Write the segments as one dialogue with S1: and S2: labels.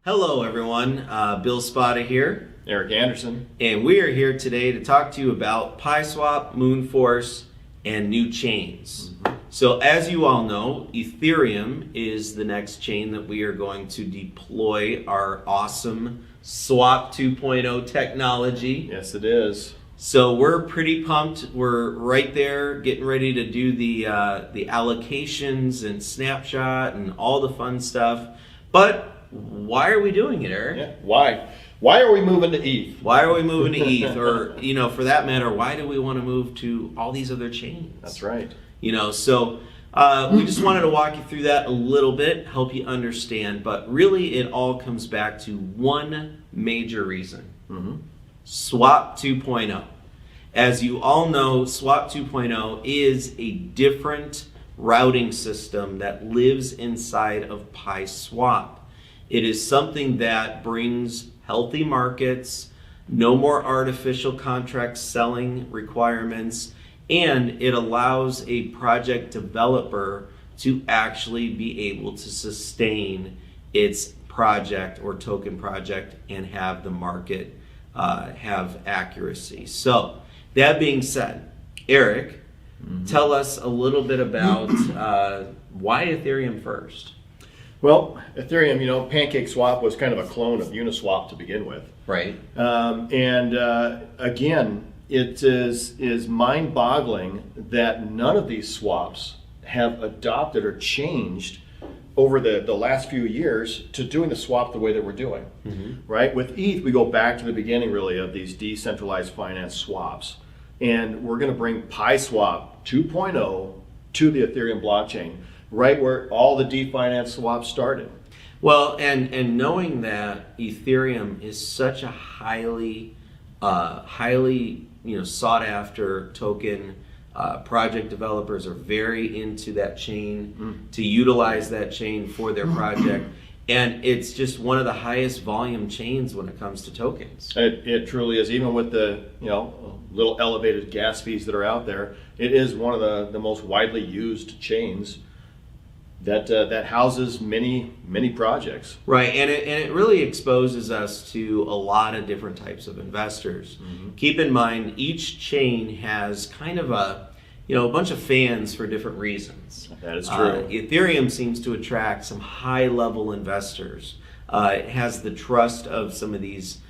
S1: Hello everyone, Bill Spada here,
S2: Eric Anderson.
S1: and we are here today to talk to you about PiSwap, Moonforce, and new chains. So as you all know, Ethereum is the next chain that we are going to deploy our awesome Swap 2.0 technology.
S2: Yes, it is.
S1: So we're pretty pumped. We're right there getting ready to do the allocations and snapshot and all the fun stuff. But why are we doing it, Eric?
S2: Yeah. Why? Why are we moving to ETH?
S1: Why are we moving to ETH? Or, for that matter, why do we want to move to all these other chains?
S2: That's right.
S1: So we just wanted to walk you through that a little bit, help you understand. But really, it all comes back to one major reason. Swap 2.0. As you all know, Swap 2.0 is a different routing system that lives inside of PiSwap. It is something that brings healthy markets, no more artificial contract selling requirements, and it allows a project developer to actually be able to sustain its project or token project and have the market have accuracy. So that being said, Eric, tell us a little bit about why Ethereum first.
S2: Well, Ethereum, PancakeSwap was kind of a clone of Uniswap to begin with.
S1: Right.
S2: Again, it is mind-boggling that none of these swaps have adopted or changed over the last few years to doing the swap the way that we're doing. Right? With ETH, we go back to the beginning, really, of these decentralized finance swaps. And we're going to bring PiSwap 2.0 to the Ethereum blockchain, right where all the definance swaps started.
S1: Well, and knowing that Ethereum is such a highly sought after token, project developers are very into that chain to utilize that chain for their project, and it's just one of the highest volume chains when it comes to tokens.
S2: It truly is. Even with the little elevated gas fees that are out there, it is one of the most widely used chains that houses many projects.
S1: Right, and it really exposes us to a lot of different types of investors. Keep in mind, each chain has kind of a bunch of fans for different reasons.
S2: That is true.
S1: Ethereum seems to attract some high-level investors. It has the trust of some of these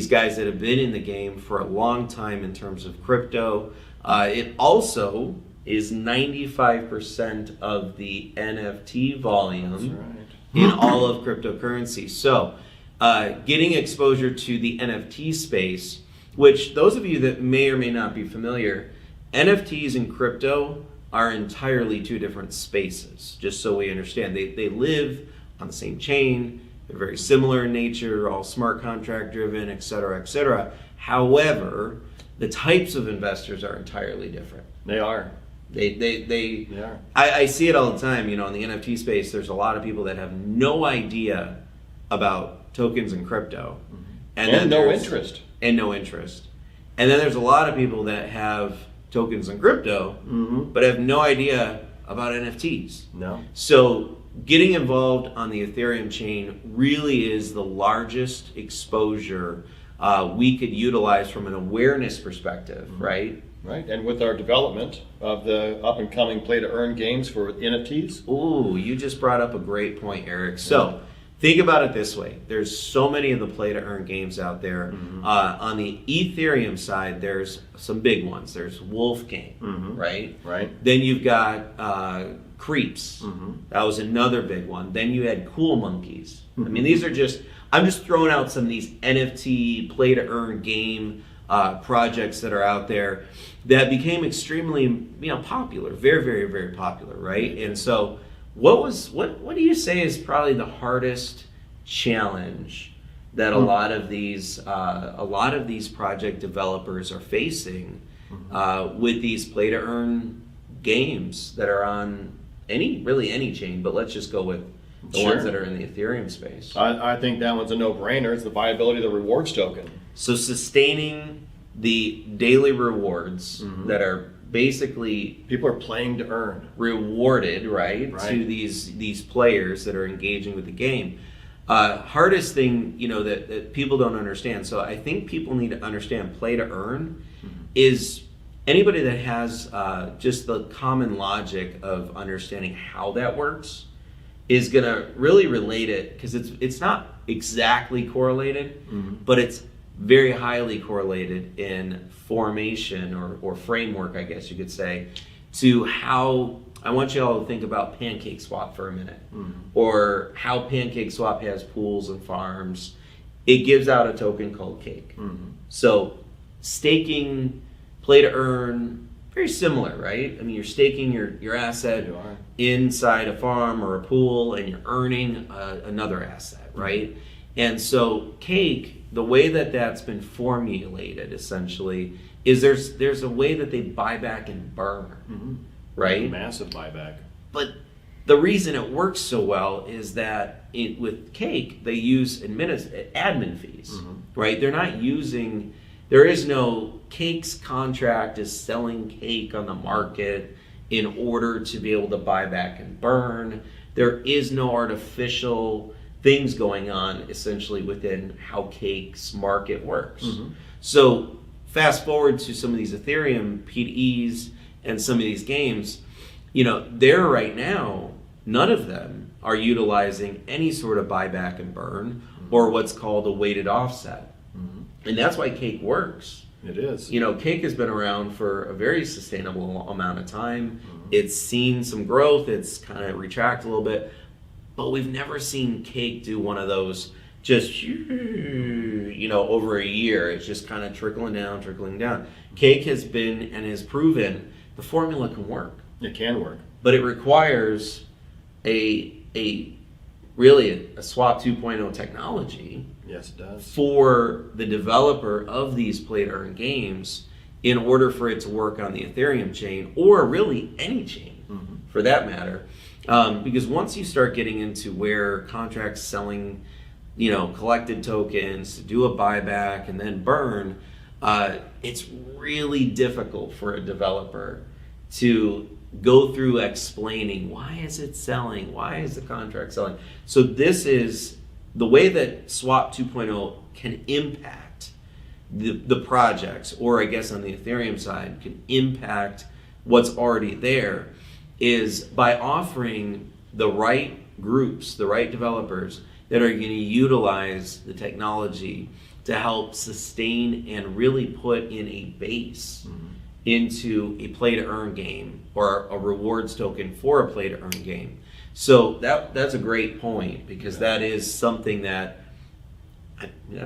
S1: guys that have been in the game for a long time in terms of crypto. It also is 95% of the NFT volume in all of cryptocurrency. So getting exposure to the NFT space, which those of you that may or may not be familiar, NFTs and crypto are entirely two different spaces, just so we understand. They live on the same chain, they're very similar in nature, all smart contract driven, et cetera, et cetera. However, the types of investors are entirely different.
S2: They are.
S1: They are. I see it all the time, in the NFT space. There's a lot of people that have no idea about tokens and crypto.
S2: And no interest.
S1: And no interest. And then there's a lot of people that have tokens and crypto, but have no idea about NFTs.
S2: No.
S1: So getting involved on the Ethereum chain really is the largest exposure we could utilize from an awareness perspective, right?
S2: Right, and with our development of the up-and-coming play-to-earn games for NFTs.
S1: Ooh, you just brought up a great point, Eric. So think about it this way. There's so many of the play-to-earn games out there. On the Ethereum side, there's some big ones. There's Wolfgang, right?
S2: Right.
S1: Then you've got Creeps. That was another big one. Then you had Cool Monkeys. I mean, these are I'm just throwing out some of these NFT play-to-earn game projects that are out there that became extremely popular, very, very, very popular, right? And so what do you say is probably the hardest challenge that a lot of these project developers are facing with these play to earn games that are on any chain, but let's just go with the ones that are in the Ethereum space?
S2: I think that one's a no-brainer. It's the viability of the rewards token.
S1: So sustaining the daily rewards that are basically
S2: people are playing to earn,
S1: rewarded, right? To these players that are engaging with the game. Hardest thing, that people don't understand. So I think people need to understand play to earn is anybody that has just the common logic of understanding how that works is going to really relate it, because it's not exactly correlated, but it's very highly correlated in formation or framework, I guess you could say, to how I want you all to think about Pancake Swap for a minute, or how Pancake Swap has pools and farms. It gives out a token called Cake. So staking, play to earn, very similar, right? I mean, you're staking your asset inside a farm or a pool, and you're earning another asset, right? And so Cake, the way that that's been formulated essentially is there's a way that they buy back and burn, right?
S2: Massive buyback.
S1: But the reason it works so well is that with Cake, they use admin fees, right? They're not using, there is no Cake's contract is selling Cake on the market in order to be able to buy back and burn. There is no artificial things going on essentially within how Cake's market works. So fast forward to some of these Ethereum PDEs and some of these games, there right now, none of them are utilizing any sort of buyback and burn or what's called a weighted offset. And that's why Cake works.
S2: It is.
S1: Cake has been around for a very sustainable amount of time. It's seen some growth. It's kind of retracted a little bit. But we've never seen Cake do one of those just, over a year. It's just kind of trickling down. Cake has been and has proven the formula can work.
S2: It can work.
S1: But it requires really a Swap 2.0 technology.
S2: Yes, it does.
S1: For the developer of these play-to-earn games in order for it to work on the Ethereum chain, or really any chain for that matter. Because once you start getting into where contracts selling, collected tokens to do a buyback and then burn, it's really difficult for a developer to go through explaining why is it selling, why is the contract selling. So this is the way that Swap 2.0 can impact the projects, or I guess on the Ethereum side can impact what's already there, is by offering the right groups, the right developers that are going to utilize the technology to help sustain and really put in a base into a play-to-earn game or a rewards token for a play-to-earn game. So that's a great point, because that is something that's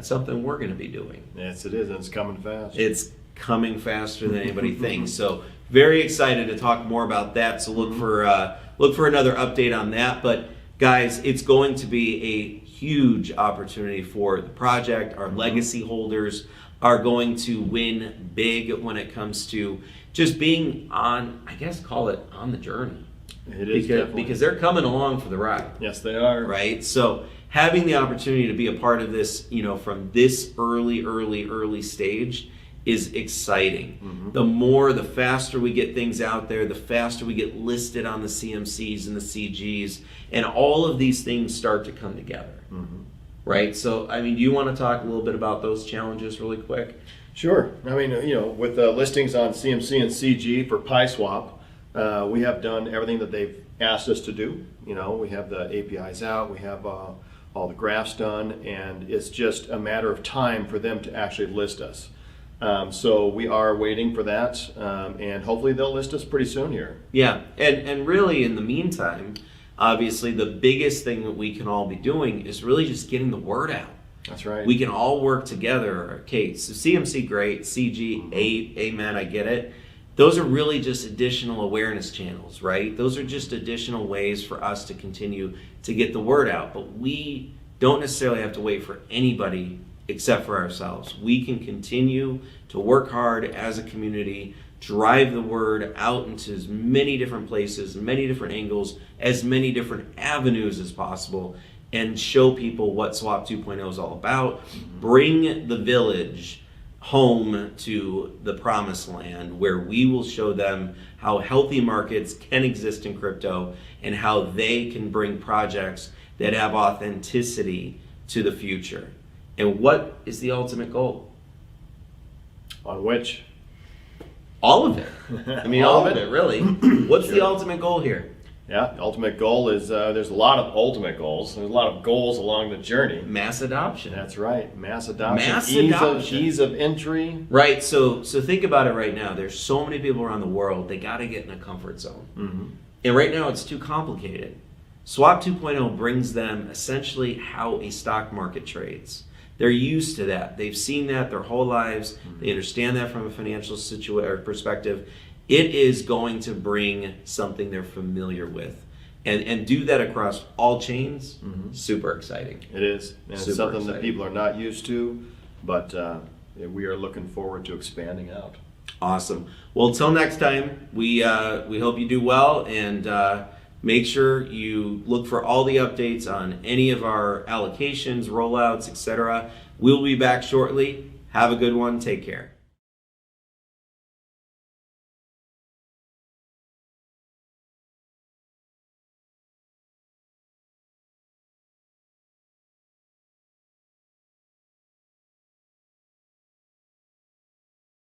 S1: something we're going to be doing.
S2: Yes, it is, and it's coming fast.
S1: It's coming faster than anybody thinks. So very excited to talk more about that. So look for another update on that. But guys, it's going to be a huge opportunity for the project. Our legacy holders are going to win big when it comes to just being on, I guess, call it on the journey.
S2: It is definitely.
S1: Because they're coming along for the ride.
S2: Yes, they are.
S1: Right? So having the opportunity to be a part of this, from this early stage is exciting. The faster we get things out there, the faster we get listed on the CMCs and the CGs, and all of these things start to come together. Right? So, do you want to talk a little bit about those challenges really quick?
S2: Sure. With the listings on CMC and CG for PiSwap, we have done everything that they've asked us to do. We have the APIs out, we have all the graphs done, and it's just a matter of time for them to actually list us. So we are waiting for that, and hopefully they'll list us pretty soon here.
S1: Yeah, and really in the meantime, obviously the biggest thing that we can all be doing is really just getting the word out.
S2: That's right.
S1: We can all work together. Okay, so CMC, great. CG, amen, I get it. Those are really just additional awareness channels, right? Those are just additional ways for us to continue to get the word out. But we don't necessarily have to wait for anybody except for ourselves. We can continue to work hard as a community, drive the word out into as many different places, many different angles, as many different avenues as possible, and show people what Swap 2.0 is all about. Bring the village home to the promised land, where we will show them how healthy markets can exist in crypto and how they can bring projects that have authenticity to the future. And what is the ultimate goal?
S2: On which?
S1: All of it. I mean, all of it, really. What's the
S2: Sure.
S1: ultimate goal here?
S2: Yeah, the ultimate goal is there's a lot of ultimate goals. There's a lot of goals along the journey.
S1: Mass adoption.
S2: That's right. Mass adoption.
S1: Mass
S2: ease
S1: adoption.
S2: Ease of entry.
S1: Right, so think about it right now. There's so many people around the world, they got to get in a comfort zone.
S2: Mm-hmm.
S1: And right now it's too complicated. Swap 2.0 brings them essentially how a stock market trades. They're used to that. They've seen that their whole lives. They understand that from a financial perspective. It is going to bring something they're familiar with. And do that across all chains. Super exciting.
S2: It is. And
S1: Super
S2: it's something that
S1: exciting.
S2: people are not used to, but we are looking forward to expanding out.
S1: Awesome. Well, until next time, we hope you do well, and make sure you look for all the updates on any of our allocations, rollouts, etc. We'll be back shortly. Have a good one. Take care.